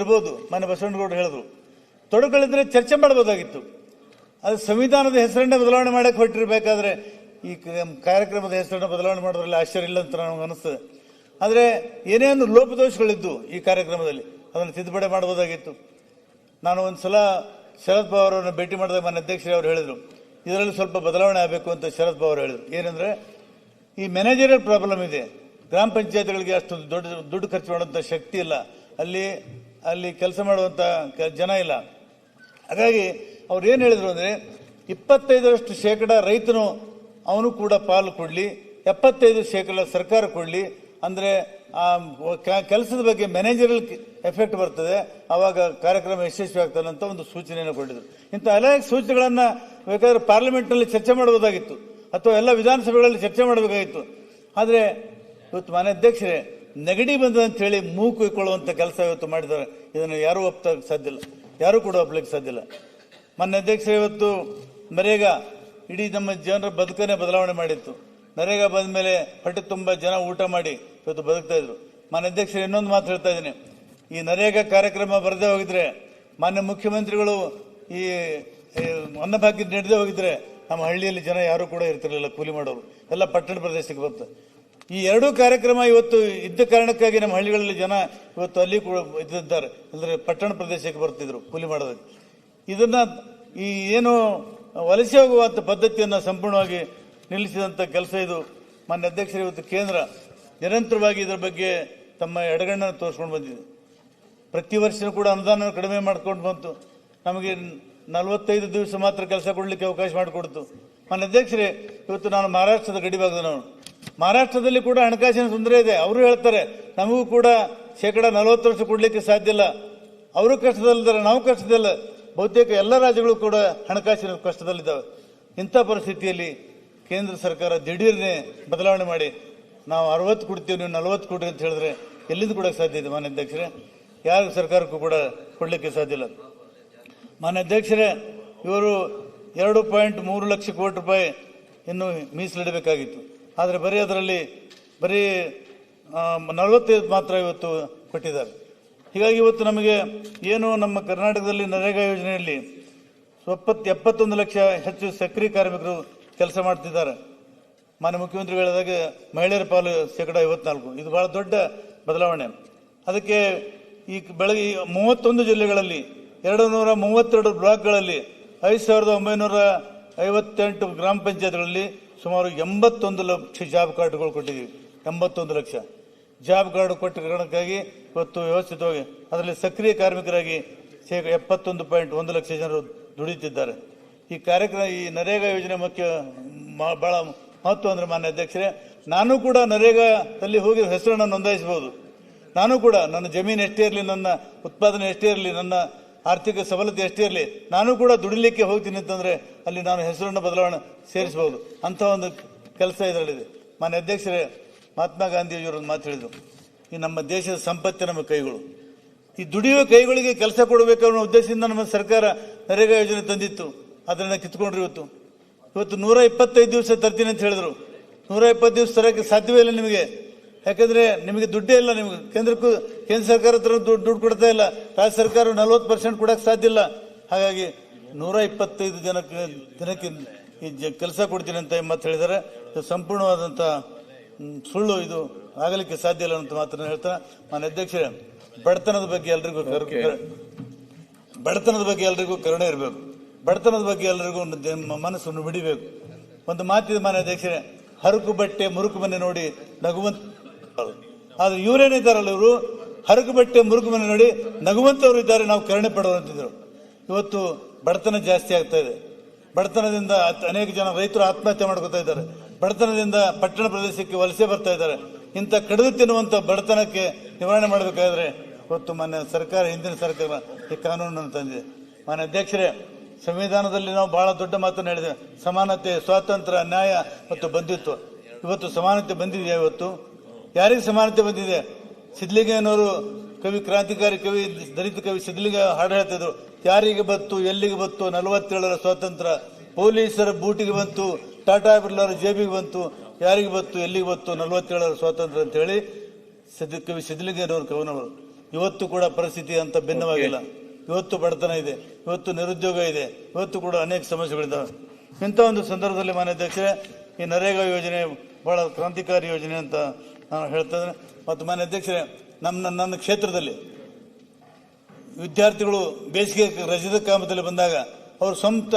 ಇರ್ಬೋದು. ಮನೆ ಬಸವನಗೌಡರು ಹೇಳಿದ್ರು ತೊಡಗಳಿದ್ರೆ ಚರ್ಚೆ ಮಾಡಬಹುದಾಗಿತ್ತು. ಅದು ಸಂವಿಧಾನದ ಹೆಸರನ್ನೇ ಬದಲಾವಣೆ ಮಾಡಕ್ಕೆ ಹೊರಟಿರಬೇಕಾದ್ರೆ ಈ ಕಾರ್ಯಕ್ರಮದ ಹೆಸರನ್ನು ಬದಲಾವಣೆ ಮಾಡೋದ್ರಲ್ಲಿ ಆಶ್ಚರ್ಯ ಇಲ್ಲ ಅಂತ ನನಗೆ ಅನಿಸ್ತದೆ. ಆದರೆ ಏನೇ ಒಂದು ಲೋಪದೋಷಗಳಿದ್ದು ಈ ಕಾರ್ಯಕ್ರಮದಲ್ಲಿ ಅದನ್ನು ತಿದ್ದುಪಡಿ ಮಾಡಬಹುದಾಗಿತ್ತು. ನಾನು ಒಂದು ಸಲ ಶರದ್ ಪವಾರ್ ಅವರನ್ನು ಭೇಟಿ ಮಾಡಿದಾಗ ಮನೆ ಅಧ್ಯಕ್ಷರೇ ಅವರು ಹೇಳಿದರು ಇದರಲ್ಲಿ ಸ್ವಲ್ಪ ಬದಲಾವಣೆ ಆಗಬೇಕು ಅಂತ. ಶರದ್ ಪವಾರ್ ಹೇಳಿದರು ಏನಂದರೆ ಈ ಮ್ಯಾನೇಜರಿಯಲ್ ಪ್ರಾಬ್ಲಮ್ ಇದೆ, ಗ್ರಾಮ ಪಂಚಾಯತ್ಗಳಿಗೆ ಅಷ್ಟು ದುಡ್ಡು ಖರ್ಚು ಮಾಡುವಂಥ ಶಕ್ತಿ ಇಲ್ಲ, ಅಲ್ಲಿ ಕೆಲಸ ಮಾಡುವಂಥ ಜನ ಇಲ್ಲ. ಹಾಗಾಗಿ ಅವ್ರು ಏನು ಹೇಳಿದರು ಅಂದರೆ 25% ರೈತನು ಅವನು ಕೂಡ ಪಾಲು ಕೊಡಲಿ, 75% ಸರ್ಕಾರ ಕೊಡಲಿ. ಅಂದರೆ ಆ ಕೆಲಸದ ಬಗ್ಗೆ ಮ್ಯಾನೇಜರಲ್ ಎಫೆಕ್ಟ್ ಬರ್ತದೆ, ಆವಾಗ ಕಾರ್ಯಕ್ರಮ ಯಶಸ್ವಿ ಆಗ್ತದೆ ಅಂತ ಒಂದು ಸೂಚನೆಯನ್ನು ಕೊಟ್ಟಿದ್ರು. ಇಂಥ ಅನೇಕ ಸೂಚನೆಗಳನ್ನು ಬೇಕಾದ್ರೆ ಪಾರ್ಲಿಮೆಂಟ್ನಲ್ಲಿ ಚರ್ಚೆ ಮಾಡಬಹುದಾಗಿತ್ತು ಅಥವಾ ಎಲ್ಲ ವಿಧಾನಸಭೆಗಳಲ್ಲಿ ಚರ್ಚೆ ಮಾಡಬೇಕಾಗಿತ್ತು. ಆದರೆ ಇವತ್ತು ಮಾನ್ಯ ಅಧ್ಯಕ್ಷರೇ ನೆಗಡಿ ಬಂದ ಅಂತ ಹೇಳಿ ಮೂಗು ಕುಯ್ಕೊಳ್ಳುವಂಥ ಕೆಲಸ ಇವತ್ತು ಮಾಡಿದ್ದಾರೆ. ಇದನ್ನು ಯಾರೂ ಒಪ್ಪಕ್ಕೆ ಸಾಧ್ಯ ಇಲ್ಲ, ಯಾರೂ ಕೂಡ ಒಪ್ಪಲಿಕ್ಕೆ ಸಾಧ್ಯ ಇಲ್ಲ. ಮಾನ್ಯ ಅಧ್ಯಕ್ಷರೇ ಇವತ್ತು ನರೇಗಾ ಇಡೀ ನಮ್ಮ ಜನರ ಬದುಕನ್ನೇ ಬದಲಾವಣೆ ಮಾಡಿತ್ತು. ನರೇಗಾ ಬಂದ ಮೇಲೆ ಹೊಟ್ಟೆ ತುಂಬ ಜನ ಊಟ ಮಾಡಿ ಇವತ್ತು ಬದುಕ್ತಾ ಇದ್ರು. ಮಾನ್ಯ ಅಧ್ಯಕ್ಷರು ಇನ್ನೊಂದು ಮಾತು ಹೇಳ್ತಾ ಇದ್ದೀನಿ, ಈ ನರೇಗಾ ಕಾರ್ಯಕ್ರಮ ಬರದೇ ಹೋಗಿದ್ರೆ, ಮಾನ್ಯ ಮುಖ್ಯಮಂತ್ರಿಗಳು ಈ ಅನ್ನಭಾಗ್ಯ ನೀಡದೆ ಹೋಗಿದ್ರೆ ನಮ್ಮ ಹಳ್ಳಿಯಲ್ಲಿ ಜನ ಯಾರೂ ಕೂಡ ಇರ್ತಿರಲಿಲ್ಲ, ಕೂಲಿ ಮಾಡೋರು ಎಲ್ಲ ಪಟ್ಟಣ ಪ್ರದೇಶಕ್ಕೆ ಬಂತು. ಈ ಎರಡೂ ಕಾರ್ಯಕ್ರಮ ಇವತ್ತು ಇದ್ದ ಕಾರಣಕ್ಕಾಗಿ ನಮ್ಮ ಹಳ್ಳಿಗಳಲ್ಲಿ ಜನ ಇವತ್ತು ಅಲ್ಲಿ ಕೂಡ ಇದ್ದಿದ್ದಾರೆ, ಅಂದರೆ ಪಟ್ಟಣ ಪ್ರದೇಶಕ್ಕೆ ಬರ್ತಿದ್ರು ಕೂಲಿ ಮಾಡೋದಕ್ಕೆ. ಇದನ್ನ ಈ ಏನು ವಲಸೆ ಹೋಗುವಂಥ ಪದ್ಧತಿಯನ್ನು ಸಂಪೂರ್ಣವಾಗಿ ನಿಲ್ಲಿಸಿದಂಥ ಕೆಲಸ ಇದು. ಮಾನ್ಯ ಅಧ್ಯಕ್ಷರು ಇವತ್ತು ಕೇಂದ್ರ ನಿರಂತರವಾಗಿ ಇದರ ಬಗ್ಗೆ ತಮ್ಮ ಎಡಗಣ್ಣನ್ನು ತೋರಿಸ್ಕೊಂಡು ಬಂದಿದೆ. ಪ್ರತಿ ವರ್ಷವೂ ಕೂಡ ಅನುದಾನ ಕಡಿಮೆ ಮಾಡ್ಕೊಂಡು ಬಂತು. ನಮಗೆ 45 ದಿವಸ ಮಾತ್ರ ಕೆಲಸ ಕೊಡಲಿಕ್ಕೆ ಅವಕಾಶ ಮಾಡಿಕೊಡ್ತು. ಮಾನ್ಯ ಅಧ್ಯಕ್ಷರೇ ಇವತ್ತು ನಾನು ಮಹಾರಾಷ್ಟ್ರದ ಗಡಿಭಾಗದವನು. ಮಹಾರಾಷ್ಟ್ರದಲ್ಲಿ ಕೂಡ ಹಣಕಾಸಿನ ತೊಂದರೆ ಇದೆ. ಅವರು ಹೇಳ್ತಾರೆ ನಮಗೂ ಕೂಡ 40% ಕೊಡಲಿಕ್ಕೆ ಸಾಧ್ಯ ಇಲ್ಲ. ಅವರು ಕಷ್ಟದಲ್ಲಿದ್ದಾರೆ, ನಾವು ಕಷ್ಟದಲ್ಲ. ಬಹುತೇಕ ಎಲ್ಲ ರಾಜ್ಯಗಳು ಕೂಡ ಹಣಕಾಸಿನ ಕಷ್ಟದಲ್ಲಿದ್ದಾವೆ. ಇಂಥ ಪರಿಸ್ಥಿತಿಯಲ್ಲಿ ಕೇಂದ್ರ ಸರ್ಕಾರ ದಿಢೀರ್ನೆ ಬದಲಾವಣೆ ಮಾಡಿ ನಾವು 60 ಕೊಡ್ತೀವಿ, ನೀವು 40 ಕೊಡ್ರಿ ಅಂತ ಹೇಳಿದ್ರೆ ಎಲ್ಲಿಂದ ಕೊಡೋಕ್ಕೆ ಸಾಧ್ಯ ಇದೆ? ಮಾನ್ಯ ಅಧ್ಯಕ್ಷರೇ ಯಾರ ಸರ್ಕಾರಕ್ಕೂ ಕೂಡ ಕೊಡಲಿಕ್ಕೆ ಸಾಧ್ಯ ಇಲ್ಲ. ಮಾನ್ಯ ಅಧ್ಯಕ್ಷರೇ ಇವರು 2.3 ಲಕ್ಷ ಕೋಟಿ ರೂಪಾಯಿ ಇನ್ನು ಮೀಸಲಿಡಬೇಕಾಗಿತ್ತು. ಆದರೆ ಅದರಲ್ಲಿ ಬರೀ 45 ಮಾತ್ರ ಇವತ್ತು ಕೊಟ್ಟಿದ್ದಾರೆ. ಹೀಗಾಗಿ ಇವತ್ತು ನಮಗೆ ಏನು ನಮ್ಮ ಕರ್ನಾಟಕದಲ್ಲಿ ನರೇಗಾ ಯೋಜನೆಯಲ್ಲಿ 71 ಲಕ್ಷ ಹೆಚ್ಚು ಸಕ್ರಿಯ ಕಾರ್ಮಿಕರು ಕೆಲಸ ಮಾಡ್ತಿದ್ದಾರೆ. ಮಾನ್ಯ ಮುಖ್ಯಮಂತ್ರಿಗಳು ಹೇಳಿದಾಗ ಮಹಿಳೆಯರ ಪಾಲು 54%. ಇದು ಬಹಳ ದೊಡ್ಡ ಬದಲಾವಣೆ. ಅದಕ್ಕೆ ಈ ಬೆಳಗ್ಗೆ 31 ಜಿಲ್ಲೆಗಳಲ್ಲಿ 232 ಬ್ಲಾಕ್ಗಳಲ್ಲಿ 5958 ಗ್ರಾಮ ಪಂಚಾಯತ್ಗಳಲ್ಲಿ ಸುಮಾರು 81 ಲಕ್ಷ ಜಾಬ್ ಕಾರ್ಡ್ಗಳು ಕೊಟ್ಟಿದ್ದೀವಿ. 81 ಲಕ್ಷ ಜಾಬ್ ಕಾರ್ಡ್ ಕೊಟ್ಟ ಕಾರಣಕ್ಕಾಗಿ ಇವತ್ತು ವ್ಯವಸ್ಥಿತವಾಗಿ ಅದರಲ್ಲಿ ಸಕ್ರಿಯ ಕಾರ್ಮಿಕರಾಗಿ 71.1 ಲಕ್ಷ ಜನರು ದುಡಿಯುತ್ತಿದ್ದಾರೆ. ಈ ಕಾರ್ಯಕ್ರಮ ಈ ನರೇಗಾ ಯೋಜನೆ ಬಹಳ ಮಹತ್ವ ಅಂದರೆ ಮಾನ್ಯ ಅಧ್ಯಕ್ಷರೇ ನಾನು ಕೂಡ ನರೇಗಾದಲ್ಲಿ ಹೋಗಿ ಹೆಸರನ್ನು ನೋಂದಾಯಿಸಬಹುದು. ನಾನು ಕೂಡ ನನ್ನ ಜಮೀನು ಎಷ್ಟೇ ಇರಲಿ, ನನ್ನ ಉತ್ಪಾದನೆ ಎಷ್ಟೇ ಇರಲಿ, ನನ್ನ ಆರ್ಥಿಕ ಸಬಲತೆ ಎಷ್ಟೇ ಇರಲಿ, ನಾನು ಕೂಡ ದುಡಿಲಿಕ್ಕೆ ಹೋಗ್ತೀನಿ ಅಂತಂದರೆ ಅಲ್ಲಿ ನಾನು ಹೆಸರನ್ನು ಬದಲಾವಣೆ ಸೇರಿಸಬಹುದು. ಅಂಥ ಒಂದು ಕೆಲಸ ಇದರಲ್ಲಿದೆ. ಮಾನ್ಯ ಅಧ್ಯಕ್ಷರೇ ಮಹಾತ್ಮ ಗಾಂಧಿಯವರೊಂದು ಮಾತು ಹೇಳಿದರು, ಈ ನಮ್ಮ ದೇಶದ ಸಂಪತ್ತು ನಮ್ಮ ಕೈಗಳು. ಈ ದುಡಿಯುವ ಕೈಗಳಿಗೆ ಕೆಲಸ ಕೊಡಬೇಕು ಅನ್ನೋ ಉದ್ದೇಶದಿಂದ ನಮ್ಮ ಸರ್ಕಾರ ನರೇಗಾ ಯೋಜನೆ ತಂದಿತ್ತು. ಅದನ್ನು ಕಿತ್ಕೊಂಡ್ರು. ಇವತ್ತು 125 ದಿವಸ ತರ್ತೀನಿ ಅಂತ ಹೇಳಿದ್ರು. 120 ದಿವಸ ತರೋಕ್ಕೆ ಸಾಧ್ಯವೇ ಇಲ್ಲ ನಿಮಗೆ. ಯಾಕಂದರೆ ನಿಮಗೆ ದುಡ್ಡೇ ಇಲ್ಲ. ನಿಮಗೆ ಕೇಂದ್ರ ಸರ್ಕಾರ ಹತ್ರ ದುಡ್ಡು ಕೊಡ್ತಾ ಇಲ್ಲ. ರಾಜ್ಯ ಸರ್ಕಾರ 40% ಕೊಡೋಕ್ಕೆ ಸಾಧ್ಯ ಇಲ್ಲ. ಹಾಗಾಗಿ 125 ದಿನಕ್ಕೆ ಈ ಕೆಲಸ ಕೊಡ್ತೀನಿ ಅಂತ ಮಾತು ಹೇಳಿದ್ದಾರೆ. ಇದು ಸಂಪೂರ್ಣವಾದಂಥ ಸುಳ್ಳು. ಇದು ಆಗಲಿಕ್ಕೆ ಸಾಧ್ಯ ಇಲ್ಲ ಅಂತ ಮಾತನ್ನು ಹೇಳ್ತಾರೆ. ಮಾನ್ಯ ಅಧ್ಯಕ್ಷರೇ ಬಡತನದ ಬಗ್ಗೆ ಎಲ್ರಿಗೂ ಕರುಣೆ ಇರಬೇಕು. ಬಡತನದ ಬಗ್ಗೆ ಎಲ್ರಿಗೂ ಮನಸ್ಸನ್ನು ಬಿಡಿಬೇಕು. ಒಂದು ಮಾತಿದೆ ಮಾನ್ಯ ಅಧ್ಯಕ್ಷರೇ, ಹರಕು ಬಟ್ಟೆ ಮುರುಕು ಮನೆ ನೋಡಿ ನಗುವಂತ. ಆದ್ರೆ ಇವರೇನಿದ್ದಾರಲ್ಲ, ಇವರು ಹರಕು ಬಟ್ಟೆ ಮುರುಕು ಮನೆ ನೋಡಿ ನಗುವಂತವ್ರು ಇದ್ದಾರೆ, ನಾವು ಕರುಣೆ ಪಡುವಂತಿದ್ರು. ಇವತ್ತು ಬಡತನ ಜಾಸ್ತಿ ಆಗ್ತಾ ಇದೆ. ಬಡತನದಿಂದ ಅನೇಕ ಜನ ರೈತರು ಆತ್ಮಹತ್ಯೆ ಮಾಡ್ಕೋತಾ ಇದ್ದಾರೆ. ಬಡತನದಿಂದ ಪಟ್ಟಣ ಪ್ರದೇಶಕ್ಕೆ ವಲಸೆ ಬರ್ತಾ ಇದ್ದಾರೆ. ಇಂಥ ಕಡಿದು ತಿನ್ನುವಂಥ ಬಡತನಕ್ಕೆ ನಿವಾರಣೆ ಮಾಡಬೇಕಾದ್ರೆ ಇವತ್ತು ಮಾನ್ಯ ಸರ್ಕಾರ, ಹಿಂದಿನ ಸರ್ಕಾರ ಈ ಕಾನೂನನ್ನು ತಂದಿದೆ. ಮಾನ್ಯ ಅಧ್ಯಕ್ಷರೇ ಸಂವಿಧಾನದಲ್ಲಿ ನಾವು ಬಹಳ ದೊಡ್ಡ ಮಾತನ್ನು ಹೇಳಿದ್ದೇವೆ. ಸಮಾನತೆ, ಸ್ವಾತಂತ್ರ್ಯ, ನ್ಯಾಯ ಮತ್ತು ಬಂಧುತ್ವ. ಇವತ್ತು ಸಮಾನತೆ ಬಂದಿದೆ. ಇವತ್ತು ಯಾರಿಗೆ ಸಮಾನತೆ ಬಂದಿದೆ? ಸಿದ್ಧಲಿಂಗಯ್ಯನವರು ಕವಿ, ಕ್ರಾಂತಿಕಾರಿ ಕವಿ, ದಲಿತ ಕವಿ ಸಿದ್ಧಲಿಂಗಯ್ಯ ಹಾಡು ಹೇಳ್ತಿದ್ರು, ಯಾರಿಗೆ ಬತ್ತು, ಎಲ್ಲಿಗೆ ಬತ್ತು 47ರ ಸ್ವಾತಂತ್ರ್ಯ, ಪೊಲೀಸರ ಬೂಟಿಗೆ ಬಂತು, ಟಾಟಾ ಬಿರ್ಲಾರ ಜೇಬಿಗೆ ಬಂತು, ಯಾರಿಗೆ ಬತ್ತು, ಎಲ್ಲಿಗೆ ಬತ್ತು 47ರ ಸ್ವಾತಂತ್ರ್ಯ ಅಂತ ಹೇಳಿ ಕವಿ ಸಿದ್ಧಲಿಂಗಯ್ಯನವರು ಕವನವರು. ಇವತ್ತು ಕೂಡ ಪರಿಸ್ಥಿತಿ ಅಂತ ಭಿನ್ನವಾಗಿಲ್ಲ. ಇವತ್ತು ಬಡತನ ಇದೆ, ಇವತ್ತು ನಿರುದ್ಯೋಗ ಇದೆ, ಇವತ್ತು ಕೂಡ ಅನೇಕ ಸಮಸ್ಯೆಗಳಿದ್ದಾವೆ. ಇಂಥ ಒಂದು ಸಂದರ್ಭದಲ್ಲಿ ಮಾನ್ಯ ಅಧ್ಯಕ್ಷರೇ, ಈ ನರೇಗಾ ಯೋಜನೆ ಬಹಳ ಕ್ರಾಂತಿಕಾರಿ ಯೋಜನೆ ಅಂತ ನಾನು ಹೇಳ್ತಾ ಇದ್ದೇನೆ. ಮತ್ತು ಮಾನ್ಯ ಅಧ್ಯಕ್ಷರೇ, ನನ್ನ ಕ್ಷೇತ್ರದಲ್ಲಿ ವಿದ್ಯಾರ್ಥಿಗಳು ಬೇಸಿಗೆ ರಜದ ಕಾಲದಲ್ಲಿ ಬಂದಾಗ ಅವರು ಸ್ವಂತ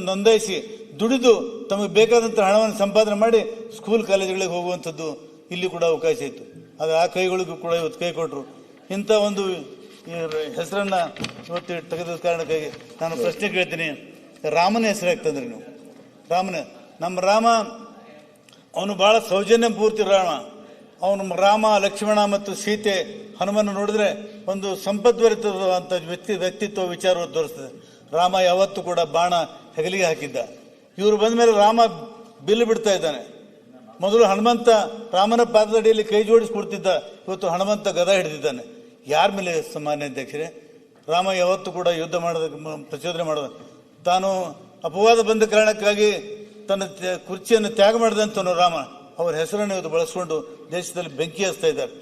ನೋಂದಾಯಿಸಿ ದುಡಿದು ತಮಗೆ ಬೇಕಾದಂಥ ಹಣವನ್ನು ಸಂಪಾದನೆ ಮಾಡಿ ಸ್ಕೂಲ್ ಕಾಲೇಜುಗಳಿಗೆ ಹೋಗುವಂಥದ್ದು ಇಲ್ಲಿ ಕೂಡ ಅವಕಾಶ ಇತ್ತು. ಅದು ಆ ಕೈಗಳಿಗೂ ಕೂಡ ಇವತ್ತು ಕೈ ಕೊಟ್ಟರು. ಇಂಥ ಒಂದು ಹೆಸರನ್ನ ಇವತ್ತು ತೆಗೆದ ಕಾರಣಕ್ಕಾಗಿ ನಾನು ಪ್ರಶ್ನೆ ಕೇಳ್ತೀನಿ, ರಾಮನ ಹೆಸರು ಆಗ್ತಂದ್ರಿ ನೀವು? ನಮ್ಮ ರಾಮ ಅವನು ಬಹಳ ಸೌಜನ್ಯ ಪೂರ್ತಿ ರಾಮ. ಅವನು ರಾಮ, ಲಕ್ಷ್ಮಣ ಮತ್ತು ಸೀತೆ, ಹನುಮನ ನೋಡಿದ್ರೆ ಒಂದು ಸಂಪದ್ಭರಿತವಾದಂಥ ವ್ಯಕ್ತಿತ್ವ ವಿಚಾರ ತೋರಿಸ್ತದೆ. ರಾಮ ಯಾವತ್ತೂ ಕೂಡ ಬಾಣ ಹೆಗಲಿಗೆ ಹಾಕಿದ್ದ. ಇವರು ಬಂದ ಮೇಲೆ ರಾಮ ಬಿಲ್ಲು ಬಿಡ್ತಾ ಇದ್ದಾನೆ. ಮೊದಲು ಹನುಮಂತ ರಾಮನ ಪಾದದಡಿಯಲ್ಲಿ ಕೈ ಜೋಡಿಸಿ ಕೊಡ್ತಿದ್ದ, ಇವತ್ತು ಹನುಮಂತ ಗದ ಹಿಡಿದಿದ್ದಾನೆ. ಯಾರ ಮೇಲೆ ಮಾನ್ಯ ಅಧ್ಯಕ್ಷರೇ? ರಾಮ ಯಾವತ್ತೂ ಕೂಡ ಯುದ್ಧ ಮಾಡೋದಕ್ಕೆ ಪ್ರಚೋದನೆ ಮಾಡೋದು. ತಾನು ಅಪವಾದ ಬಂದ ಕಾರಣಕ್ಕಾಗಿ ತನ್ನ ಕುರ್ಚಿಯನ್ನು ತ್ಯಾಗ ಮಾಡಿದಂಥವನು ರಾಮ. ಅವರ ಹೆಸರನ್ನು ಇವತ್ತು ಬಳಸ್ಕೊಂಡು ದೇಶದಲ್ಲಿ ಬೆಂಕಿ ಹಚ್ತಾ ಇದ್ದಾರೆ.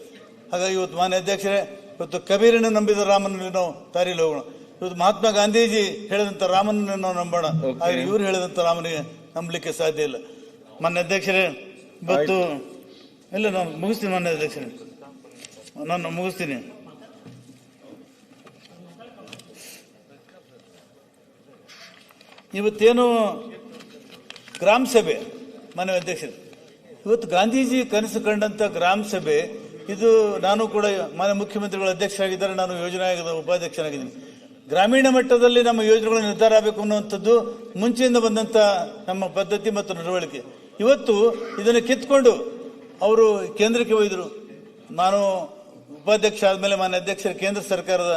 ಹಾಗಾಗಿ ಇವತ್ತು ಮಾನ್ಯ ಅಧ್ಯಕ್ಷರೇ, ಇವತ್ತು ಕಬೀರನ್ನು ನಂಬಿದ ರಾಮನಲ್ಲಿ ನಾವು ದಾರಿಯಲ್ಲಿ ಹೋಗೋಣ. ಇವತ್ತು ಮಹಾತ್ಮ ಗಾಂಧೀಜಿ ಹೇಳಿದಂಥ ರಾಮನನ್ನು ನಾವು ನಂಬೋಣ. ಆದರೆ ಇವರು ಹೇಳಿದಂಥ ರಾಮನಿಗೆ ನಂಬಲಿಕ್ಕೆ ಸಾಧ್ಯ ಇಲ್ಲ. ಮಾನ್ಯ ಅಧ್ಯಕ್ಷರೇ, ಇವತ್ತು ಇಲ್ಲ, ನಾನು ಮುಗಿಸ್ತೀನಿ ಮಾನ್ಯ ಅಧ್ಯಕ್ಷರೇ, ನಾನು ಮುಗಿಸ್ತೀನಿ. ಇವತ್ತೇನು ಗ್ರಾಮ ಸಭೆ ಮಾನ್ಯ ಅಧ್ಯಕ್ಷರೇ, ಇವತ್ತು ಗಾಂಧೀಜಿ ಕನಸು ಕಂಡಂತ ಗ್ರಾಮ ಸಭೆ ಇದು. ನಾನು ಕೂಡ ಮಾನ್ಯ ಮುಖ್ಯಮಂತ್ರಿಗಳ ಅಧ್ಯಕ್ಷರಾಗಿದ್ದಾರೆ, ನಾನು ಯೋಜನಾ ಆಯೋಗದ ಉಪಾಧ್ಯಕ್ಷನಾಗಿದ್ದೀನಿ. ಗ್ರಾಮೀಣ ಮಟ್ಟದಲ್ಲಿ ನಮ್ಮ ಯೋಜನೆಗಳು ನಿರ್ಧಾರ ಆಗಬೇಕು ಅನ್ನುವಂಥದ್ದು ಮುಂಚೆಯಿಂದ ಬಂದಂಥ ನಮ್ಮ ಪದ್ಧತಿ ಮತ್ತು ನಡವಳಿಕೆ. ಇವತ್ತು ಇದನ್ನು ಕಿತ್ಕೊಂಡು ಅವರು ಕೇಂದ್ರಕ್ಕೆ ಒಯ್ದರು. ನಾನು ಉಪಾಧ್ಯಕ್ಷ ಆದಮೇಲೆ ಮಾನ್ಯ ಅಧ್ಯಕ್ಷರ ಕೇಂದ್ರ ಸರ್ಕಾರದ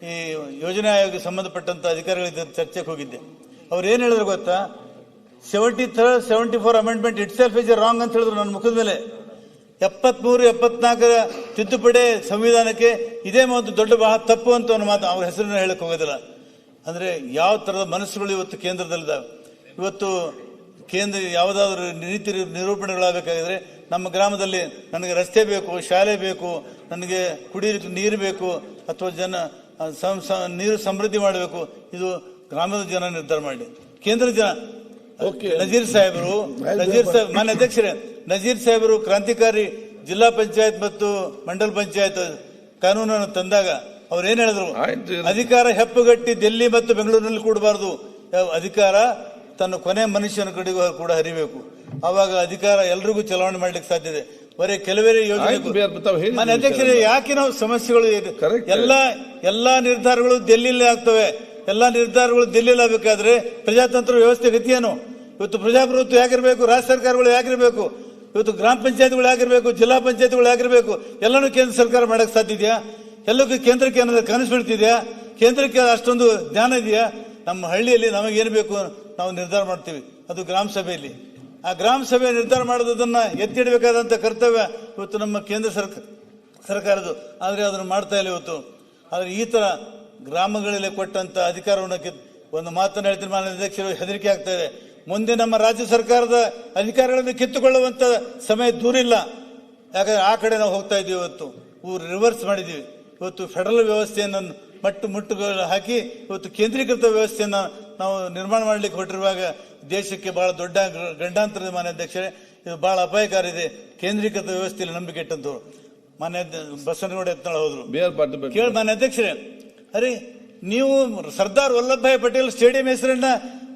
ಈ ಯೋಜನಾ ಆಯೋಗಕ್ಕೆ ಸಂಬಂಧಪಟ್ಟಂತ ಅಧಿಕಾರಿಗಳ ಚರ್ಚೆಗೆ ಹೋಗಿದ್ದೆ. ಅವ್ರು ಏನು ಹೇಳಿದ್ರು ಗೊತ್ತಾ? 73, 74 amendment it self is wrong ಅಂತ ಹೇಳಿದ್ರು ನನ್ನ ಮುಖದ ಮೇಲೆ. 73, 74 ತಿದ್ದುಪಡಿ ಸಂವಿಧಾನಕ್ಕೆ ಇದೇ ಒಂದು ದೊಡ್ಡ ಬಹಳ ತಪ್ಪು ಅಂತ ಒಂದು ಮಾತು ಅವ್ರ ಹೆಸರನ್ನ ಹೇಳಕ್ ಹೋಗೋದಿಲ್ಲ. ಅಂದ್ರೆ ಯಾವ ತರದ ಮನಸ್ಸುಗಳು ಇವತ್ತು ಕೇಂದ್ರದಲ್ಲಿದ್ದಾವೆ. ಇವತ್ತು ಕೇಂದ್ರ ಯಾವುದಾದ್ರೂ ನೀತಿ ನಿರೂಪಣೆಗಳಾಗಬೇಕಾಗಿದ್ರೆ ನಮ್ಮ ಗ್ರಾಮದಲ್ಲಿ ನನಗೆ ರಸ್ತೆ ಬೇಕು, ಶಾಲೆ ಬೇಕು, ನನಗೆ ಕುಡಿಯಲಿಕ್ಕೆ ನೀರು ಬೇಕು, ಅಥವಾ ನೀರು ಸಮೃದ್ಧಿ ಮಾಡಬೇಕು, ಇದು ಗ್ರಾಮದ ಜನ ನಿರ್ಧಾರ ಮಾಡಿ. ಕೇಂದ್ರ ಜನ ನಜೀರ್ ಸಾಹೇಬರು ಮಾನ್ಯ ಅಧ್ಯಕ್ಷರೇ, ನಜೀರ್ ಸಾಹೇಬರು ಕ್ರಾಂತಿಕಾರಿ ಜಿಲ್ಲಾ ಪಂಚಾಯತ್ ಮತ್ತು ಮಂಡಲ್ ಪಂಚಾಯತ್ ಕಾನೂನನ್ನು ತಂದಾಗ ಅವ್ರು ಏನ್ ಹೇಳಿದ್ರು? ಅಧಿಕಾರ ಹೆಪ್ಪುಗಟ್ಟಿ ದಿಲ್ಲಿ ಮತ್ತು ಬೆಂಗಳೂರಿನಲ್ಲಿ ಕೂಡಬಾರದು, ಅಧಿಕಾರ ತನ್ನ ಕೊನೆ ಮನುಷ್ಯನ ಕಡೆಗೂ ಕೂಡ ಹರಿಬೇಕು. ಆವಾಗ ಅಧಿಕಾರ ಎಲ್ರಿಗೂ ಚಲಾವಣೆ ಮಾಡ್ಲಿಕ್ಕೆ ಸಾಧ್ಯ ಇದೆ. ಬರೀ ಕೆಲವೇ ಯೋಜನೆ. ಮಾನ್ಯ ಅಧ್ಯಕ್ಷರೇ, ಯಾಕೆ ನಾವು ಸಮಸ್ಯೆಗಳು ಎಲ್ಲಾ ನಿರ್ಧಾರಗಳು ಡೆಲ್ಲಿಯಲ್ಲಿ ಆಗ್ತವೆ. ಎಲ್ಲಾ ನಿರ್ಧಾರಗಳು ಡೆಲ್ಲಿಯಲ್ಲಿ ಆಗಬೇಕಾದ್ರೆ ಪ್ರಜಾತಂತ್ರ ವ್ಯವಸ್ಥೆ ಗತಿಯೇನು? ಇವತ್ತು ಪ್ರಜಾಪ್ರಭುತ್ವ ಯಾಕಿರ್ಬೇಕು? ರಾಜ್ಯ ಸರ್ಕಾರಗಳು ಯಾಕಿರ್ಬೇಕು? ಇವತ್ತು ಗ್ರಾಮ ಪಂಚಾಯತ್ಗಳು ಯಾಕಿರ್ಬೇಕು? ಜಿಲ್ಲಾ ಪಂಚಾಯತ್ಗಳು ಯಾಕಿರ್ಬೇಕು? ಎಲ್ಲನೂ ಕೇಂದ್ರ ಸರ್ಕಾರ ಮಾಡಕ್ ಸಾಧ್ಯ ಇದೆಯಾ? ಎಲ್ಲಕ್ಕೂ ಕೇಂದ್ರಕ್ಕೆ ಏನಾದ್ರು ಕನಸು ಬೀಳ್ತಿದ್ಯಾ? ಕೇಂದ್ರಕ್ಕೆ ಅಷ್ಟೊಂದು ಜ್ಞಾನ ಇದೆಯಾ? ನಮ್ಮ ಹಳ್ಳಿಯಲ್ಲಿ ನಮಗೇನು ಬೇಕು ನಾವು ನಿರ್ಧಾರ ಮಾಡ್ತೀವಿ, ಅದು ಗ್ರಾಮ ಸಭೆಯಲ್ಲಿ. ಆ ಗ್ರಾಮ ಸಭೆ ನಿರ್ಧಾರ ಮಾಡೋದನ್ನ ಎತ್ತಿಡಬೇಕಾದಂತ ಕರ್ತವ್ಯ ಇವತ್ತು ನಮ್ಮ ಕೇಂದ್ರ ಸರ್ಕಾರದ್ದು. ಆದ್ರೆ ಅದನ್ನು ಮಾಡ್ತಾ ಇಲ್ಲ ಇವತ್ತು. ಆದ್ರೆ ಈ ತರ ಗ್ರಾಮಗಳಲ್ಲಿ ಕೊಟ್ಟಂತ ಅಧಿಕಾರವನ್ನು ಒಂದು ಮಾತನ್ನು ಹೇಳ್ತೀನಿ ಮಾನ್ಯ ಅಧ್ಯಕ್ಷರು, ಹೆದರಿಕೆ ಆಗ್ತಾ ಇದೆ. ಮುಂದೆ ನಮ್ಮ ರಾಜ್ಯ ಸರ್ಕಾರದ ಅಧಿಕಾರಗಳನ್ನು ಕಿತ್ತುಕೊಳ್ಳುವಂತ ಸಮಯ ದೂರಿಲ್ಲ. ಯಾಕಂದ್ರೆ ಆ ಕಡೆ ನಾವು ಹೋಗ್ತಾ ಇದ್ದೀವಿ. ಇವತ್ತು ರಿವರ್ಸ್ ಮಾಡಿದ್ದೀವಿ. ಇವತ್ತು ಫೆಡರಲ್ ವ್ಯವಸ್ಥೆಯನ್ನು ಮುಟ್ಟುಗಳು ಹಾಕಿ ಇವತ್ತು ಕೇಂದ್ರೀಕೃತ ವ್ಯವಸ್ಥೆಯನ್ನ ನಾವು ನಿರ್ಮಾಣ ಮಾಡಲಿಕ್ಕೆ ಹೊರಟಿರುವಾಗ ದೇಶಕ್ಕೆ ಬಹಳ ದೊಡ್ಡ ಗಂಡಾಂತರದ ಮಾನ್ಯ ಅಧ್ಯಕ್ಷರೇ, ಇದು ಬಹಳ ಅಪಾಯಕಾರಿ ಇದೆ. ಕೇಂದ್ರೀಕೃತ ವ್ಯವಸ್ಥೆಯಲ್ಲಿ ನಂಬಿಕೆ ಇಟ್ಟಂತವ್ರು ಮಾನ್ಯ ಬಸವನಗೌಡ ಯತ್ನಾಳ್ ಹೋದ್ರು. ಕೇಳಿ ಮಾನ್ಯ ಅಧ್ಯಕ್ಷರೇ, ಅರೆ ನೀವು ಸರ್ದಾರ್ ವಲ್ಲಭಭಾಯಿ ಪಟೇಲ್ ಸ್ಟೇಡಿಯಂ ಹೆಸರನ್ನ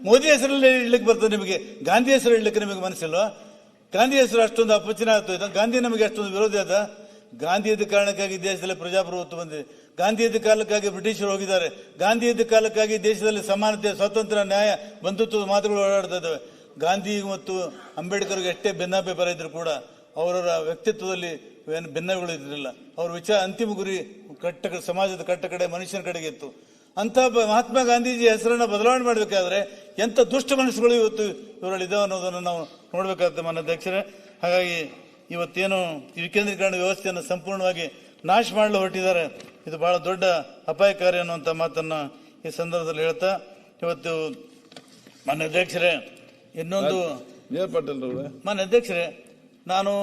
ಮೋದಿ ಹೆಸರಲ್ಲಿ ಇಡ್ಲಿಕ್ಕೆ ಬರ್ತದೆ, ನಿಮಗೆ ಗಾಂಧಿ ಹೆಸರು ಇಡ್ಲಿಕ್ಕೆ ನಿಮಗೆ ಮನಸ್ಸಿಲ್ವಾ? ಗಾಂಧಿ ಹೆಸರು ಅಷ್ಟೊಂದು ಅಪಚನ ಆಗ್ತದೆ. ಗಾಂಧಿ ನಮಗೆ ಅಷ್ಟೊಂದು ವಿರೋಧಿ ಆದ. ಗಾಂಧಿ ಇದ್ದ ಕಾರಣಕ್ಕಾಗಿ ದೇಶದಲ್ಲಿ ಪ್ರಜಾಪ್ರಭುತ್ವ ಬಂದಿದೆ. ಗಾಂಧಿ ಇದ್ದ ಕಾಲಕ್ಕಾಗಿ ಬ್ರಿಟಿಷರು ಹೋಗಿದ್ದಾರೆ. ಗಾಂಧಿ ಇದ್ದ ಕಾಲಕ್ಕಾಗಿ ದೇಶದಲ್ಲಿ ಸಮಾನತೆ, ಸ್ವಾತಂತ್ರ್ಯ, ನ್ಯಾಯ, ಬಂಧುತ್ವದ ಮಾತುಗಳು ಓಡಾಡ್ತಾ ಇದ್ದಾವೆ. ಗಾಂಧಿ ಮತ್ತು ಅಂಬೇಡ್ಕರ್ಗೆ ಎಷ್ಟೇ ಭಿನ್ನಾಭಿಪ್ರಾಯ ಇದ್ರು ಕೂಡ ಅವರ ವ್ಯಕ್ತಿತ್ವದಲ್ಲಿ ಏನು ಭಿನ್ನಗಳು ಇರಲಿಲ್ಲ. ಅವ್ರ ವಿಚಾರ ಅಂತಿಮ ಗುರಿ ಸಮಾಜದ ಕಟ್ಟಕಡೆ ಮನುಷ್ಯನ ಕಡೆಗೆ ಇತ್ತು. ಅಂತ ಮಹಾತ್ಮ ಗಾಂಧೀಜಿ ಹೆಸರನ್ನ ಬದಲಾವಣೆ ಮಾಡಬೇಕಾದ್ರೆ ಎಂತ ದುಷ್ಟ ಮನಸ್ಸುಗಳು ಇವತ್ತು ಇವರಲ್ಲಿದ್ದಾವೆ ಅನ್ನೋದನ್ನು ನಾವು ನೋಡ್ಬೇಕಾಗ್ತದೆ ಮಾನ್ಯ ಅಧ್ಯಕ್ಷರೇ. ಹಾಗಾಗಿ ಇವತ್ತೇನು ಈ ವಿಕೇಂದ್ರೀಕರಣ ವ್ಯವಸ್ಥೆಯನ್ನು ಸಂಪೂರ್ಣವಾಗಿ ನಾಶ ಮಾಡಲು ಹೊರಟಿದ್ದಾರೆ. ಇದು ಬಹಳ ದೊಡ್ಡ ಅಪಾಯಕಾರಿ ಅನ್ನುವಂಥ ಮಾತನ್ನ ಈ ಸಂದರ್ಭದಲ್ಲಿ ಹೇಳ್ತಾ, ಇವತ್ತು ಮಾನ್ಯ ಅಧ್ಯಕ್ಷರೇ ಇನ್ನೊಂದು ಮಾನ್ಯ ಅಧ್ಯಕ್ಷರೇ, ನಾನು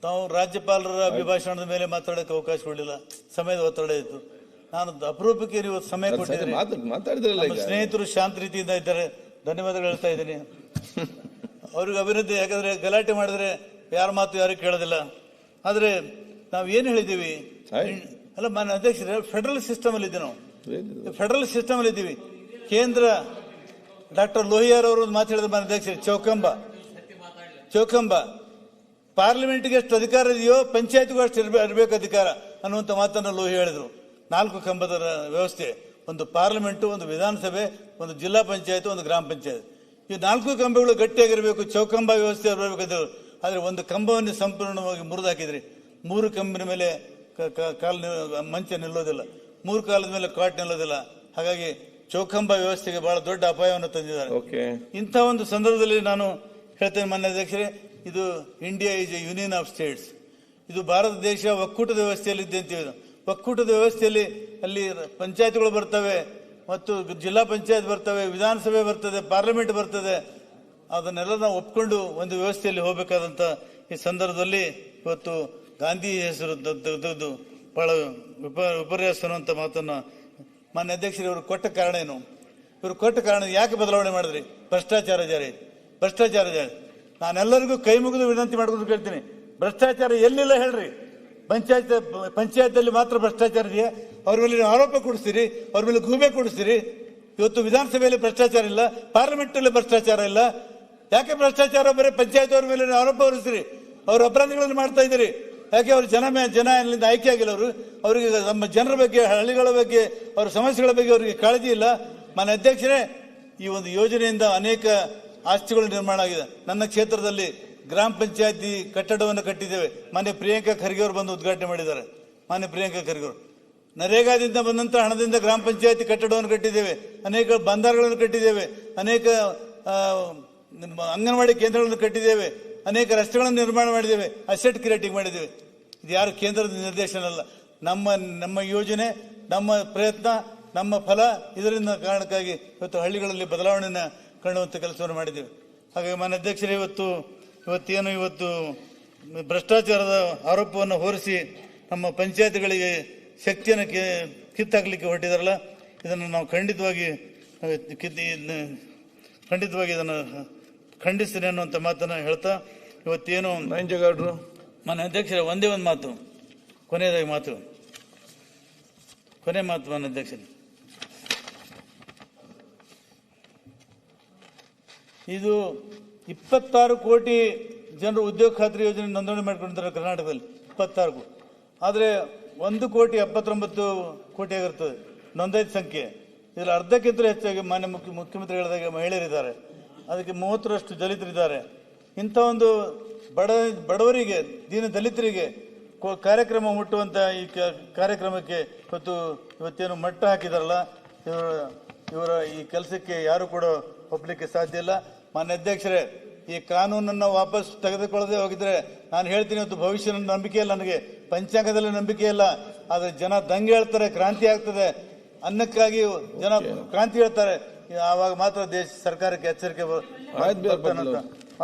ತಾವು ರಾಜ್ಯಪಾಲರ ಅಭಿಭಾಷಣದ ಮೇಲೆ ಮಾತಾಡೋಕ್ಕೆ ಅವಕಾಶ ಕೊಡಲಿಲ್ಲ, ಸಮಯದ ಒತ್ತಡ ಇತ್ತು. ನಾನು ಅಪರೂಪಕ್ಕೆ ನೀವು ಸಮಯ ಕೊಟ್ಟಿದ್ದೀನಿ. ನಮ್ಮ ಸ್ನೇಹಿತರು ಶಾಂತ ರೀತಿಯಿಂದ ಇದ್ದಾರೆ, ಧನ್ಯವಾದಗಳು ಹೇಳ್ತಾ ಇದ್ದೀನಿ. ಅವ್ರಿಗೆ ಅಭಿವೃದ್ಧಿ, ಯಾಕಂದ್ರೆ ಗಲಾಟೆ ಮಾಡಿದ್ರೆ ಯಾರ ಮಾತು ಯಾರು ಕೇಳೋದಿಲ್ಲ. ಆದರೆ ನಾವು ಏನು ಹೇಳಿದ್ದೀವಿ, ಅಲ್ಲ ಮಾನ್ಯ ಅಧ್ಯಕ್ಷರೇ, ಫೆಡರಲ್ ಸಿಸ್ಟಮ್ ಅಲ್ಲಿ ಇದ್ದೀವಿ ನಾವು, ಫೆಡರಲ್ ಸಿಸ್ಟಮ್ ಅಲ್ಲಿ ಇದ್ದೀವಿ. ಕೇಂದ್ರ ಡಾಕ್ಟರ್ ಲೋಹಿಯಾರ್ ಅವರು ಮಾತು ಹೇಳಿದ್ರು ಮಾನ್ಯ ಅಧ್ಯಕ್ಷರೇ, ಚೌಕಂಬ ಪಾರ್ಲಿಮೆಂಟ್ಗೆ ಎಷ್ಟು ಅಧಿಕಾರ ಇದೆಯೋ ಪಂಚಾಯತ್ಗೂ ಅಷ್ಟು ಇರಬೇಕು ಅಧಿಕಾರ ಅನ್ನುವಂಥ ಮಾತನ್ನು ಲೋಹಿ ಹೇಳಿದ್ರು. 4 ಕಂಬದ ವ್ಯವಸ್ಥೆ, ಒಂದು ಪಾರ್ಲಿಮೆಂಟು, ಒಂದು ವಿಧಾನಸಭೆ, ಒಂದು ಜಿಲ್ಲಾ ಪಂಚಾಯತ್, ಒಂದು ಗ್ರಾಮ ಪಂಚಾಯತ್. ಈ 4 ಕಂಬಗಳು ಗಟ್ಟಿಯಾಗಿರಬೇಕು, ಚೌಕಂಬ ವ್ಯವಸ್ಥೆ ಇರಬೇಕಂತ. ಆದರೆ ಒಂದು ಕಂಬವನ್ನು ಸಂಪೂರ್ಣವಾಗಿ ಮುರಿದು ಹಾಕಿದ್ರಿ. 3 ಕಂಬಿನ ಮೇಲೆ ಮಂಚ ನಿಲ್ಲೋದಿಲ್ಲ, 3 ಕಾಲದ ಮೇಲೆ ಕಾಟ್ ನಿಲ್ಲೋದಿಲ್ಲ. ಹಾಗಾಗಿ ಚೌಕಂಬ ವ್ಯವಸ್ಥೆಗೆ ಬಹಳ ದೊಡ್ಡ ಅಪಾಯವನ್ನು ತಂದಿದ್ದಾರೆ. ಇಂಥ ಒಂದು ಸಂದರ್ಭದಲ್ಲಿ ನಾನು ಹೇಳ್ತೇನೆ ಮಾನ್ಯ ಅಧ್ಯಕ್ಷರೇ, ಇದು India is A union of States. ಇದು ಭಾರತ ದೇಶ ಒಕ್ಕೂಟದ ವ್ಯವಸ್ಥೆಯಲ್ಲಿ ಇದೆ ಅಂತೀವಿ. ಒಕ್ಕೂಟದ ವ್ಯವಸ್ಥೆಯಲ್ಲಿ ಅಲ್ಲಿ ಪಂಚಾಯತ್ಗಳು ಬರ್ತವೆ, ಮತ್ತು ಜಿಲ್ಲಾ ಪಂಚಾಯತ್ ಬರ್ತವೆ, ವಿಧಾನಸಭೆ ಬರ್ತದೆ, ಪಾರ್ಲಿಮೆಂಟ್ ಬರ್ತದೆ. ಅದನ್ನೆಲ್ಲ ನಾವು ಒಪ್ಕೊಂಡು ಒಂದು ವ್ಯವಸ್ಥೆಯಲ್ಲಿ ಹೋಗಬೇಕಾದಂತ ಈ ಸಂದರ್ಭದಲ್ಲಿ ಇವತ್ತು ಗಾಂಧಿ ಹೆಸರು ತೆಗೆದು ಬಹಳ ವಿಪರ್ಯಾಸ ಅನ್ನುವಂಥ ಮಾತನ್ನ ಮಾನ್ಯ ಅಧ್ಯಕ್ಷರು ಇವರು ಕೊಟ್ಟ ಕಾರಣ ಏನು? ಇವರು ಕೊಟ್ಟ ಕಾರಣ ಯಾಕೆ ಬದಲಾವಣೆ ಮಾಡಿದ್ರಿ? ಭ್ರಷ್ಟಾಚಾರ ಜಾರಿ. ನಾನೆಲ್ಲರಿಗೂ ಕೈ ಮುಗಿದು ವಿನಂತಿ ಮಾಡ್ಕೊಂಡು ಕೇಳ್ತೀನಿ, ಭ್ರಷ್ಟಾಚಾರ ಎಲ್ಲಿಲ್ಲ ಹೇಳ್ರಿ. ಪಂಚಾಯತ್ ಮಾತ್ರ ಭ್ರಷ್ಟಾಚಾರ ಇದೆಯಾ? ಅವ್ರ ಮೇಲೆ ಆರೋಪ ಕೊಡಿಸ್ತೀರಿ, ಅವ್ರ ಮೇಲೆ ಗೂಬೆ ಕೊಡಿಸ್ತೀರಿ. ಇವತ್ತು ವಿಧಾನಸಭೆಯಲ್ಲಿ ಭ್ರಷ್ಟಾಚಾರ ಇಲ್ಲ, ಪಾರ್ಲಿಮೆಂಟ್ ಅಲ್ಲಿ ಭ್ರಷ್ಟಾಚಾರ ಇಲ್ಲ. ಯಾಕೆ ಭ್ರಷ್ಟಾಚಾರ? ಬರೀ ಪಂಚಾಯತ್ ಅವ್ರ ಮೇಲೆ ಆರೋಪ ಹೊರಿಸ್ತೀರಿ, ಅವ್ರ ಅಪರಾಧಿಗಳನ್ನು ಮಾಡ್ತಾ ಇದ್ದೀರಿ. ಯಾಕೆ ಅವ್ರ ಜನ ಅಲ್ಲಿಂದ ಆಯ್ಕೆ ಆಗಿಲ್ಲ. ಅವರಿಗೆ ನಮ್ಮ ಜನರ ಬಗ್ಗೆ, ಹಳ್ಳಿಗಳ ಬಗ್ಗೆ, ಅವರ ಸಮಸ್ಯೆಗಳ ಬಗ್ಗೆ ಅವರಿಗೆ ಕಾಳಜಿ ಇಲ್ಲ. ಮಾನ್ಯ ಅಧ್ಯಕ್ಷರೇ, ಈ ಒಂದು ಯೋಜನೆಯಿಂದ ಅನೇಕ ಆಸ್ತಿಗಳು ನಿರ್ಮಾಣ ಆಗಿದೆ. ನನ್ನ ಕ್ಷೇತ್ರದಲ್ಲಿ ಗ್ರಾಮ ಪಂಚಾಯತಿ ಕಟ್ಟಡವನ್ನು ಕಟ್ಟಿದ್ದೇವೆ. ಮಾನ್ಯ ಪ್ರಿಯಾಂಕಾ ಖರ್ಗೆ ಅವರು ಬಂದು ಉದ್ಘಾಟನೆ ಮಾಡಿದ್ದಾರೆ. ಮಾನ್ಯ ಪ್ರಿಯಾಂಕಾ ಖರ್ಗೆ ಅವರು ನರೇಗಾದಿಂದ ಬಂದಂತ ಹಣದಿಂದ ಗ್ರಾಮ ಪಂಚಾಯತಿ ಕಟ್ಟಡವನ್ನು ಕಟ್ಟಿದ್ದೇವೆ, ಅನೇಕ ಬಂದಾರಗಳನ್ನು ಕಟ್ಟಿದ್ದೇವೆ, ಅನೇಕ ಅಂಗನವಾಡಿ ಕೇಂದ್ರಗಳನ್ನು ಕಟ್ಟಿದ್ದೇವೆ, ಅನೇಕ ರಸ್ತೆಗಳನ್ನು ನಿರ್ಮಾಣ ಮಾಡಿದ್ದೇವೆ, ಅಸೆಟ್ ಕ್ರಿಯೇಟಿಂಗ್ ಮಾಡಿದ್ದೇವೆ. ಇದು ಯಾರು ಕೇಂದ್ರದ ನಿರ್ದೇಶನ ಅಲ್ಲ, ನಮ್ಮ ಯೋಜನೆ, ನಮ್ಮ ಪ್ರಯತ್ನ, ನಮ್ಮ ಫಲ. ಇದರಿಂದ ಕಾರಣಕ್ಕಾಗಿ ಇವತ್ತು ಹಳ್ಳಿಗಳಲ್ಲಿ ಬದಲಾವಣೆಯನ್ನು ಕಾಣುವಂಥ ಕೆಲಸವನ್ನು ಮಾಡಿದ್ದೇವೆ. ಹಾಗಾಗಿ ಮಾನ್ಯ ಅಧ್ಯಕ್ಷರೇ, ಇವತ್ತು ಭ್ರಷ್ಟಾಚಾರದ ಆರೋಪವನ್ನು ಹೊರಿಸಿ ನಮ್ಮ ಪಂಚಾಯತ್ಗಳಿಗೆ ಶಕ್ತಿಯನ್ನು ಕಿತ್ತಾಕಲಿಕ್ಕೆ ಹೊರಟಿದಾರಲ್ಲ, ಇದನ್ನು ನಾವು ಖಂಡಿತವಾಗಿ ಇದನ್ನು ಖಂಡಿಸ್ತೀನಿ ಅನ್ನುವಂಥ ಮಾತನ್ನು ಹೇಳ್ತಾ, ಇವತ್ತೇನು ನಂಜೇಗೌಡರು ಮಾನ್ಯ ಅಧ್ಯಕ್ಷರೇ, ಒಂದೇ ಒಂದು ಮಾತು, ಕೊನೆ ಮಾತು ಮಾನ್ಯ ಅಧ್ಯಕ್ಷರೇ, ಇದು 26 ಕೋಟಿ ಜನರು ಉದ್ಯೋಗ ಖಾತ್ರಿ ಯೋಜನೆ ನೋಂದಣಿ ಮಾಡಿಕೊಂಡಿದ್ದಾರೆ ಕರ್ನಾಟಕದಲ್ಲಿ, 26 ಕೋಟಿ. ಆದರೆ 1,79 ಕೋಟಿ ಆಗಿರ್ತದೆ ನೋಂದಾಯಿತ ಸಂಖ್ಯೆ. ಇದರಲ್ಲಿ ಅರ್ಧಕ್ಕಿಂತ ಹೆಚ್ಚಾಗಿ ಮಾನ್ಯ ಮುಖ್ಯಮಂತ್ರಿ ಹೇಳಿದಾಗ ಮಹಿಳೆಯರಿದ್ದಾರೆ, ಅದಕ್ಕೆ 30ರಷ್ಟು ದಲಿತರಿದ್ದಾರೆ. ಇಂಥ ಒಂದು ಬಡವರಿಗೆ, ದೀನ ದಲಿತರಿಗೆ ಕಾರ್ಯಕ್ರಮ ಮುಟ್ಟುವಂತ ಈ ಕಾರ್ಯಕ್ರಮಕ್ಕೆ ಇವತ್ತೇನು ಮಟ್ಟ ಹಾಕಿದಾರಲ್ಲ, ಇವರ ಈ ಕೆಲಸಕ್ಕೆ ಯಾರು ಕೂಡ ಒಪ್ಪಲಿಕ್ಕೆ ಸಾಧ್ಯ ಇಲ್ಲ. ಮಾನ್ಯ ಅಧ್ಯಕ್ಷರೇ, ಈ ಕಾನೂನನ್ನು ವಾಪಸ್ ತೆಗೆದುಕೊಳ್ಳದೆ ಹೋಗಿದ್ರೆ ನಾನು ಹೇಳ್ತೀನಿ, ಇವತ್ತು ಭವಿಷ್ಯದ ನಂಬಿಕೆ ಇಲ್ಲ, ನನಗೆ ಪಂಚಾಂಗದಲ್ಲಿ ನಂಬಿಕೆ ಇಲ್ಲ. ಆದ್ರೆ ಜನ ದಂಗೆ ಹೇಳ್ತಾರೆ, ಕ್ರಾಂತಿ ಆಗ್ತದೆ, ಅನ್ನಕ್ಕಾಗಿ ಜನ ಕ್ರಾಂತಿ ಹೇಳ್ತಾರೆ. ಆವಾಗ ಮಾತ್ರ ದೇಶ ಸರ್ಕಾರಕ್ಕೆ ಎಚ್ಚರಿಕೆ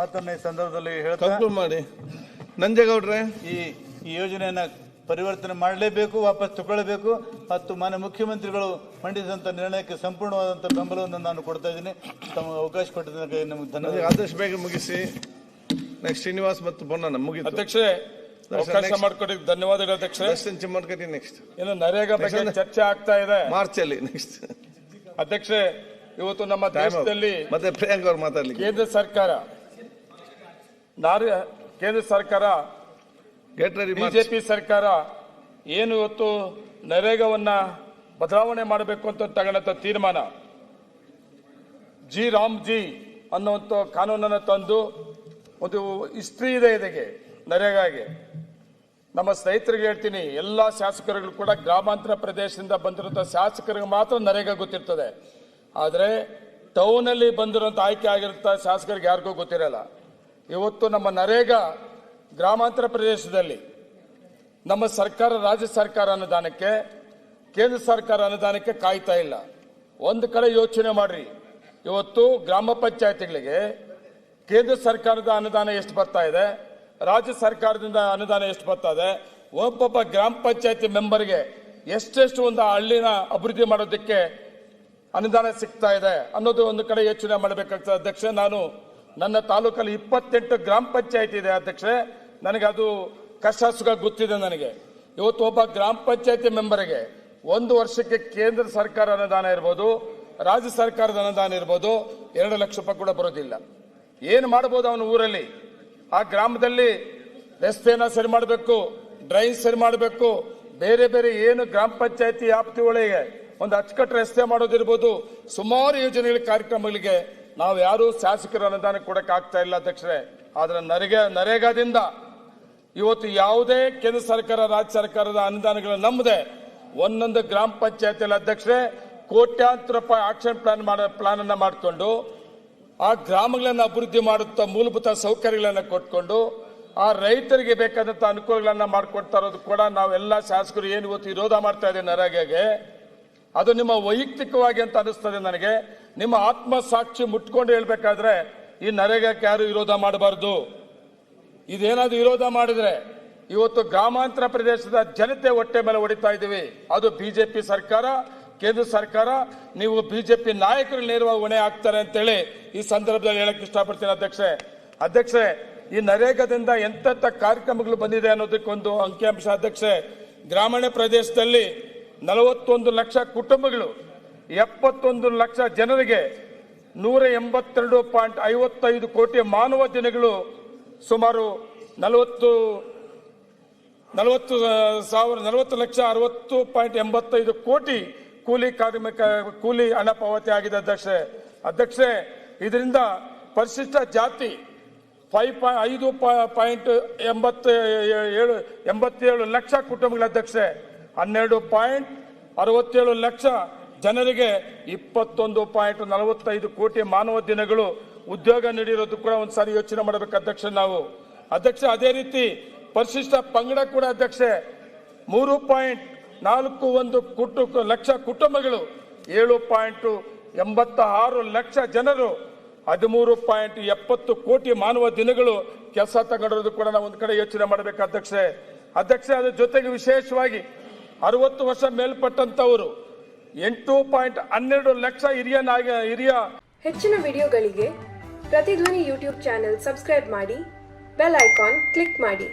ಮಾತನ್ನ ಈ ಸಂದರ್ಭದಲ್ಲಿ ಹೇಳ್ತಾರೆ. ನಂಜೇಗೌಡ್ರೆ, ಈ ಯೋಜನೆಯನ್ನ ಪರಿವರ್ತನೆ ಮಾಡಲೇಬೇಕು, ವಾಪಸ್ ತಗೊಳ್ಳಬೇಕು. ಮತ್ತು ಮಾನ್ಯ ಮುಖ್ಯಮಂತ್ರಿಗಳು ಮಂಡಿಸಿದಂತ ನಿರ್ಣಯಕ್ಕೆ ಸಂಪೂರ್ಣವಾದಂತ ಬೆಂಬಲವನ್ನು ನಾನು ಕೊಡ್ತಾ ಇದ್ದೀನಿ. ತಮಗೆ ಅವಕಾಶ ಕೊಟ್ಟಿದ್ದಕ್ಕೆ ನಮಗೆ ಧನ್ಯವಾದ. ಆದಷ್ಟು ಬೇಗ ಮುಗಿಸಿ. ನೆಕ್ಸ್ಟ್ ಶ್ರೀನಿವಾಸ್ ಮತ್ತು ಬೊನ್ನ ಮುಗಿತು. ಅಧ್ಯಕ್ಷರೇ, ಅವಕಾಶ ಮಾಡಿಕೊಟ್ಟಿದ್ದು ಧನ್ಯವಾದಗಳು ಅಧ್ಯಕ್ಷರೇ. ನೆಕ್ಸ್ಟ್ ಏನು ನರೇಗಾ ಬಗ್ಗೆ ಚರ್ಚೆ ಆಗ್ತಾ ಇದೆ ಮಾರ್ಚ್ ಅಲ್ಲಿ. ನೆಕ್ಸ್ಟ್ ಅಧ್ಯಕ್ಷರೇ, ಇವತ್ತು ನಮ್ಮ ದೇಶದಲ್ಲಿ ಮತ್ತೆ ಪ್ರಿಯಾಂಕ್ ಅವರು ಮಾತಾಡ್ಲಿಕ್ಕೆ ಕೇಂದ್ರ ಸರ್ಕಾರ ಬಿಜೆಪಿ ಸರ್ಕಾರ ಏನು ಇವತ್ತು ನರೇಗಾವನ್ನ ಬದಲಾವಣೆ ಮಾಡಬೇಕು ಅಂತ ತಗೊಂಡಂತ ತೀರ್ಮಾನ, ರಾಮ್ಜಿ ಅನ್ನುವಂಥ ಕಾನೂನನ್ನು ತಂದು ಒಂದು ಹಿಸ್ಟ್ರಿ ಇದೆ ಇದಕ್ಕೆ ನರೇಗಾಗೆ. ನಮ್ಮ ಸ್ನೇಹಿತರಿಗೆ ಹೇಳ್ತೀನಿ, ಎಲ್ಲಾ ಶಾಸಕರುಗಳು ಕೂಡ ಗ್ರಾಮಾಂತರ ಪ್ರದೇಶದಿಂದ ಬಂದಿರುವಂತಹ ಶಾಸಕರಿಗೆ ಮಾತ್ರ ನರೇಗಾ ಗೊತ್ತಿರ್ತದೆ. ಆದರೆ ಟೌನ್ ಅಲ್ಲಿ ಬಂದಿರುವಂತ ಆಯ್ಕೆ ಆಗಿರುತ್ತ ಶಾಸಕರಿಗೆ ಯಾರಿಗೂ ಗೊತ್ತಿರಲ್ಲ. ಇವತ್ತು ನಮ್ಮ ನರೇಗಾ ಗ್ರಾಮಾಂತರ ಪ್ರದೇಶದಲ್ಲಿ ನಮ್ಮ ಸರ್ಕಾರ, ರಾಜ್ಯ ಸರ್ಕಾರ ಅನುದಾನಕ್ಕೆ, ಕೇಂದ್ರ ಸರ್ಕಾರ ಅನುದಾನಕ್ಕೆ ಕಾಯ್ತಾ ಇಲ್ಲ. ಒಂದು ಕಡೆ ಯೋಚನೆ ಮಾಡ್ರಿ, ಇವತ್ತು ಗ್ರಾಮ ಪಂಚಾಯತಿಗಳಿಗೆ ಕೇಂದ್ರ ಸರ್ಕಾರದ ಅನುದಾನ ಎಷ್ಟು ಬರ್ತಾ ಇದೆ, ರಾಜ್ಯ ಸರ್ಕಾರದಿಂದ ಅನುದಾನ ಎಷ್ಟು ಬರ್ತದೆ, ಒಬ್ಬೊಬ್ಬ ಗ್ರಾಮ ಪಂಚಾಯತಿ ಮೆಂಬರ್ಗೆ ಎಷ್ಟೆಷ್ಟು ಒಂದು ಹಳ್ಳಿನ ಅಭಿವೃದ್ಧಿ ಮಾಡೋದಕ್ಕೆ ಅನುದಾನ ಸಿಗ್ತಾ ಇದೆ ಅನ್ನೋದು ಒಂದು ಕಡೆ ಯೋಚನೆ ಮಾಡಬೇಕಾಗ್ತದೆ ಅಧ್ಯಕ್ಷ. ನಾನು ನನ್ನ ತಾಲೂಕಲ್ಲಿ 28 ಗ್ರಾಮ ಪಂಚಾಯತಿ ಇದೆ ಅಧ್ಯಕ್ಷೆ. ನನಗೆ ಅದು ಕಷ್ಟ ಸುಖ ಗೊತ್ತಿದೆ ನನಗೆ. ಇವತ್ತು ಒಬ್ಬ ಗ್ರಾಮ ಪಂಚಾಯತಿ ಮೆಂಬರ್ಗೆ ಒಂದು ವರ್ಷಕ್ಕೆ ಕೇಂದ್ರ ಸರ್ಕಾರ ಅನುದಾನ ಇರ್ಬೋದು, ರಾಜ್ಯ ಸರ್ಕಾರದ ಅನುದಾನ ಇರ್ಬೋದು, 2 ಲಕ್ಷ ರೂಪಾಯಿ ಕೂಡ ಬರೋದಿಲ್ಲ. ಏನು ಮಾಡ್ಬೋದು ಅವನ ಊರಲ್ಲಿ? ಆ ಗ್ರಾಮದಲ್ಲಿ ರಸ್ತೆನ ಸರಿ ಮಾಡಬೇಕು, ಡ್ರೈನ್ ಸರಿ ಮಾಡಬೇಕು, ಬೇರೆ ಬೇರೆ ಏನು ಗ್ರಾಮ ಪಂಚಾಯತಿ ವ್ಯಾಪ್ತಿ ಒಳಗೆ ಒಂದು ಅಚ್ಚುಕಟ್ಟು ರಸ್ತೆ ಮಾಡೋದಿರ್ಬೋದು, ಸುಮಾರು ಯೋಜನೆಗಳ ಕಾರ್ಯಕ್ರಮಗಳಿಗೆ ನಾವು ಯಾರು ಶಾಸಕರ ಅನುದಾನ ಕೊಡಕ್ಕೆ ಆಗ್ತಾ ಇಲ್ಲ ಅಧ್ಯಕ್ಷರೇ. ಆದ್ರೆ ನರೇಗಾದಿಂದ ಇವತ್ತು ಯಾವುದೇ ಕೇಂದ್ರ ಸರ್ಕಾರ ರಾಜ್ಯ ಸರ್ಕಾರದ ಅನುದಾನಗಳನ್ನು ನಂಬದೆ ಒಂದೊಂದು ಗ್ರಾಮ ಪಂಚಾಯತಿಯಲ್ಲಿ ಅಧ್ಯಕ್ಷರೇ ಕೋಟ್ಯಾಂತರ ರೂಪಾಯಿ ಆಕ್ಷನ್ ಪ್ಲಾನ್ ಅನ್ನ ಮಾಡಿಕೊಂಡು ಆ ಗ್ರಾಮಗಳನ್ನು ಅಭಿವೃದ್ಧಿ ಮಾಡುತ್ತಾ ಮೂಲಭೂತ ಸೌಕರ್ಯಗಳನ್ನು ಕೊಟ್ಕೊಂಡು ಆ ರೈತರಿಗೆ ಬೇಕಾದಂತ ಅನುಕೂಲಗಳನ್ನ ಮಾಡಿಕೊಡ್ತಾ ಇರೋದು ಕೂಡ ನಾವೆಲ್ಲ ಶಾಸಕರು ಏನು ಇವತ್ತು ವಿರೋಧ ಮಾಡ್ತಾ ಇದ್ದೇವೆ ನರೇಗಾಗೆ. ಅದು ನಿಮ್ಮ ವೈಯಕ್ತಿಕವಾಗಿ ಅಂತ ಅನಿಸ್ತದೆ ನನಗೆ. ನಿಮ್ಮ ಆತ್ಮಸಾಕ್ಷಿ ಮುಟ್ಕೊಂಡು ಹೇಳ್ಬೇಕಾದ್ರೆ ಈ ನರೇಗಾಕ್ಕೆ ಯಾರು ವಿರೋಧ ಮಾಡಬಾರದು. ಇದೇನಾದ್ರು ವಿರೋಧ ಮಾಡಿದ್ರೆ ಇವತ್ತು ಗ್ರಾಮಾಂತರ ಪ್ರದೇಶದ ಜನತೆ ಹೊಟ್ಟೆ ಮೇಲೆ ಹೊಡಿತಾ ಇದ್ದೀವಿ. ಅದು ಬಿಜೆಪಿ ಸರ್ಕಾರ, ಕೇಂದ್ರ ಸರ್ಕಾರ, ನೀವು ಬಿಜೆಪಿ ನಾಯಕರು ನೇರವಾಗಿ ಹೊಣೆ ಆಗ್ತಾರೆ ಅಂತೇಳಿ ಈ ಸಂದರ್ಭದಲ್ಲಿ ಹೇಳಕ್ ಇಷ್ಟಪಡ್ತೀನಿ ಅಧ್ಯಕ್ಷೆ. ಈ ನರೇಗಾದಿಂದ ಎಂತೆಂಥ ಕಾರ್ಯಕ್ರಮಗಳು ಬಂದಿದೆ ಅನ್ನೋದಕ್ಕೊಂದು ಅಂಕಿಅಂಶ ಅಧ್ಯಕ್ಷೆ. ಗ್ರಾಮೀಣ ಪ್ರದೇಶದಲ್ಲಿ 41 ಲಕ್ಷ ಕುಟುಂಬಗಳು, 71 ಲಕ್ಷ ಜನರಿಗೆ 182.55 ಕೋಟಿ ಮಾನವ ದಿನಗಳು, ಸುಮಾರು 40,60.85 ಕೋಟಿ ಕೂಲಿ ಹಣ ಪಾವತಿ ಆಗಿದೆ ಅಧ್ಯಕ್ಷೆ. ಇದರಿಂದ ಪರಿಶಿಷ್ಟ ಜಾತಿ 5.87 ಲಕ್ಷ ಕುಟುಂಬಗಳ ಅಧ್ಯಕ್ಷೆ, 12.67 ಲಕ್ಷ ಜನರಿಗೆ 21.45 ಕೋಟಿ ಮಾನವ ದಿನಗಳು ಉದ್ಯೋಗ ನೀಡಿರೋದು ಕೂಡ ಒಂದ್ಸಾರಿ ಯೋಚನೆ ಮಾಡಬೇಕು ಅಧ್ಯಕ್ಷ. ಅದೇ ರೀತಿ ಪರಿಶಿಷ್ಟ ಪಂಗಡ ಕೂಡ ಅಧ್ಯಕ್ಷೆ 3.41 ಲಕ್ಷ ಕುಟುಂಬಗಳು, 7.86 ಲಕ್ಷ ಜನರು, 13.70 ಕೋಟಿ ಮಾನವ ದಿನಗಳು ಕೆಲಸ ತಗೊಂಡಿರೋದು ಕೂಡ ನಾವು ಒಂದ್ ಕಡೆ ಯೋಚನೆ ಮಾಡಬೇಕು ಅಧ್ಯಕ್ಷೆ. ಅದ್ರ ಜೊತೆಗೆ ವಿಶೇಷವಾಗಿ 60 ವರ್ಷ ಮೇಲ್ಪಟ್ಟಂತವರು 8.12 ಲಕ್ಷ ಹಿರಿಯ ಹೆಚ್ಚಿನ ವಿಡಿಯೋಗಳಿಗೆ ಪ್ರತಿಧ್ವನಿ ಯೂಟ್ಯೂಬ್ ಚಾನೆಲ್ ಸಬ್ಸ್ಕ್ರೈಬ್ ಮಾಡಿ, ಬೆಲ್ ಐಕಾನ್ ಕ್ಲಿಕ್ ಮಾಡಿ.